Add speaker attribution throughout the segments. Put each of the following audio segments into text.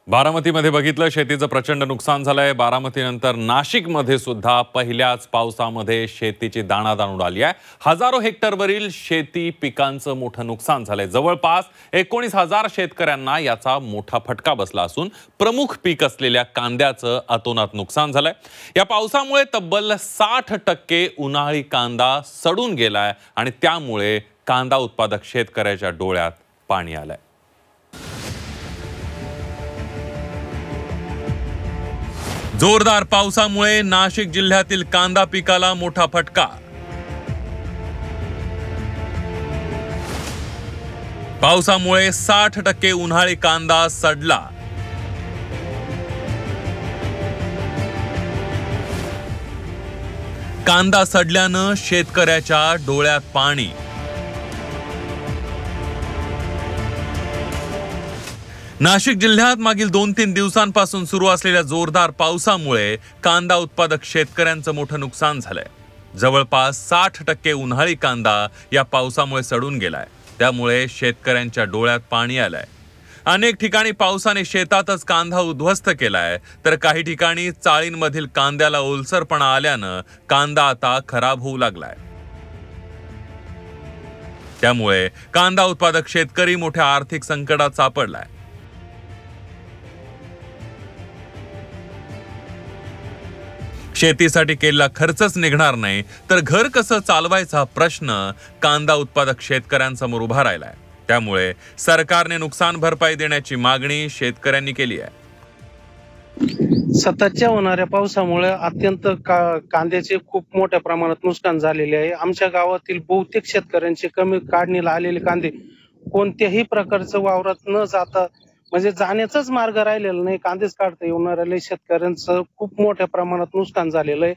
Speaker 1: बारामतीमध्ये बघितलं शेतीचं प्रचंड नुकसान झालंय। बारामतीनंतर नाशिकमध्ये सुद्धा पहिल्याच पावसामध्ये शेतीची दाणादाण उडाली आहे। हजारो हेक्टरवरील शेती पिकांचं मोठं नुकसान झालंय। जवळपास 19,000 शेतकऱ्यांना याचा मोठा फटका बसला असून प्रमुख पीक असलेल्या कांद्याचं अतोनात नुकसान झालंय। या पावसामुळे तब्बल 60% उन्हाळी कांदा सडून गेलाय आणि त्यामुळे कांदा उत्पादक शेतकऱ्याच्या डोळ्यात पाणी आलंय। जोरदार पावसामुळे नाशिक जिल्ह्यातील कांदा पिकाला मोठा फटका। पावसामुळे 60% उन्हाळी कांदा सडला। कांदा सडल्यानं शेतकऱ्याच्या डोळ्यात पाणी। नाशिक जिल्ह्यात मागील 2-3 दिवसांपासून सुरू असलेल्या जोरदार पावसामुळे कांदा उत्पादक शेतकऱ्यांचं मोठं नुकसान झालंय। जवळपास 60% उन्हाळी कांदा या पावसामुळे सडून गेलाय। त्यामुळे शेतकऱ्यांच्या डोळ्यात पाणी आलंय। अनेक ठिकाणी पावसाने शेतातच कांदा उद्ध्वस्त केलाय, तर काही ठिकाणी चाळींमधील कांद्याला ओलसरपणा आल्यानं कांदा आता खराब होऊ लागलाय। त्यामुळे कांदा उत्पादक शेतकरी मोठ्या आर्थिक संकटात सापडलाय। शेतीसाठी केलेला खर्चच निघणार नाही तर घर कसं चालवायचा प्रश्न कांदा उत्पादक शेतकऱ्यांसमोर उभा राहिलाय। त्यामुळे सरकारने नुकसान भरपाई देण्याची मागणी शेतकऱ्यांनी केली आहे।
Speaker 2: सततच्या होणाऱ्या पावसामुळे अत्यंत कांद्याचे खूप मोठ्या प्रमाणात नुकसान झालेले आहे। आमच्या गावातील बहुतेक शेतकऱ्यांचे कमी काढणीला आलेले कांदे कोणत्याही प्रकारचं वावरात न जाता म्हणजे जाण्याचाच मार्ग राहिलेला नाही। कांदेच काढता येणार शेतकऱ्यांचं खूप मोठ्या प्रमाणात नुकसान झालेलं आहे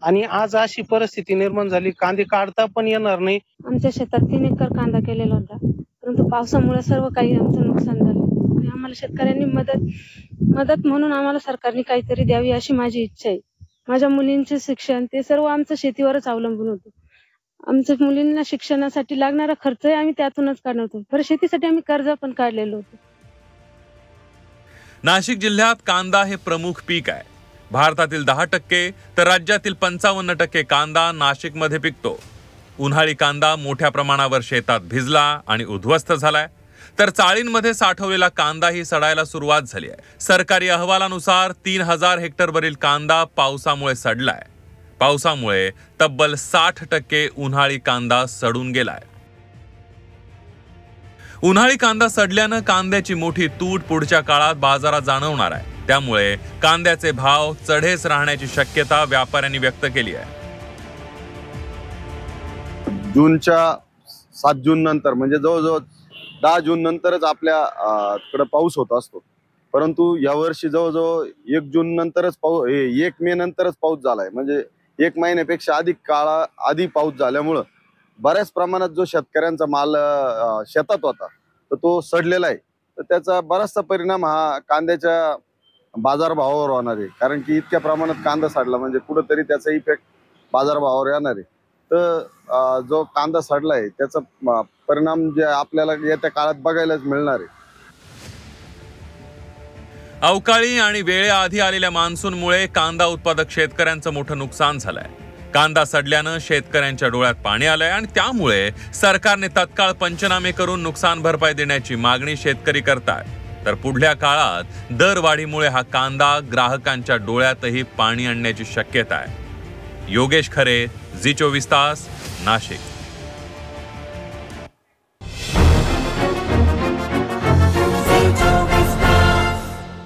Speaker 2: आणि आज अशी परिस्थिती निर्माण झाली, कांदे काढता पण येणार नाही।
Speaker 3: आमच्या शेतात 3 एकर कांदा केलेला होता, परंतु पावसामुळे सर्व काही आमचं नुकसान झालं आणि आम्हाला शेतकऱ्यांनी मदत म्हणून आम्हाला सरकारने काहीतरी द्यावी अशी माझी इच्छा आहे। माझ्या मुलींचे शिक्षण ते सर्व आमचं शेतीवरच अवलंबून होतं। आमच्या मुलींना शिक्षणासाठी लागणारा खर्चही आम्ही त्यातूनच काढणार होतो, तर शेतीसाठी आम्ही कर्ज पण काढलेलं होतं।
Speaker 1: नाशिक जिल्ह्यात कांदा हे प्रमुख पीक आहे। भारतातील 10% तर राज्यातील 55% कांदा नाशिकमध्ये पिकतो। उन्हाळी कांदा मोठ्या प्रमाणावर शेतात भिजला आणि उद्ध्वस्त झालाय, तर चाळींमध्ये साठवलेला कांदाही सडायला सुरुवात झाली आहे। सरकारी अहवालानुसार 3,000 हेक्टरवरील कांदा पावसामुळे सडलाय। पावसामुळे तब्बल 60% उन्हाळी कांदा सडून गेलाय। उन्हाळी कांदा सडल्यानं कांद्याची मोठी तूट पुढच्या काळात बाजारात जाणवणार आहे। त्यामुळे कांद्याचे भाव चढेच राहण्याची शक्यता व्यापाऱ्यांनी व्यक्त केली आहे।
Speaker 4: जूनच्या 7 जून नंतर म्हणजे जवळजवळ 10 जून नंतरच आपल्या कडे पाऊस होत असतो, परंतु यावर्षी जवळजवळ 1 जून नंतरच 1 मे नंतरच पाऊस झालाय। म्हणजे 1 महिन्यापेक्षा अधिक काळ आधी पाऊस झाल्यामुळं बऱ्याच प्रमाणात जो शेतकऱ्यांचा माल शेतात होता तर तो सडलेला आहे। तर त्याचा बराचसा परिणाम हा कांद्याच्या बाजारभावावर होणार आहे, कारण की इतक्या प्रमाणात कांदा सडला म्हणजे कुठंतरी त्याचा इफेक्ट बाजारभावावर येणार आहे। तर जो कांदा सडलाय त्याचा परिणाम जे आपल्याला येत्या काळात बघायलाच मिळणार आहे।
Speaker 1: अवकाळी आणि वेळेआधी आलेल्या मान्सूनमुळे कांदा उत्पादक शेतकऱ्यांचं मोठं नुकसान झालंय। कांदा सडल्यानं शेतकऱ्यांच्या डोळ्यात पाणी आलंय आणि त्यामुळे सरकारने तत्काळ पंचनामे करून नुकसान भरपाई देण्याची मागणी शेतकरी करतात। तर पुढल्या काळात दरवाढीमुळे हा कांदा ग्राहकांच्या डोळ्यातही पाणी आणण्याची शक्यता आहे। योगेश खरे, झी 24 तास, नाशिक।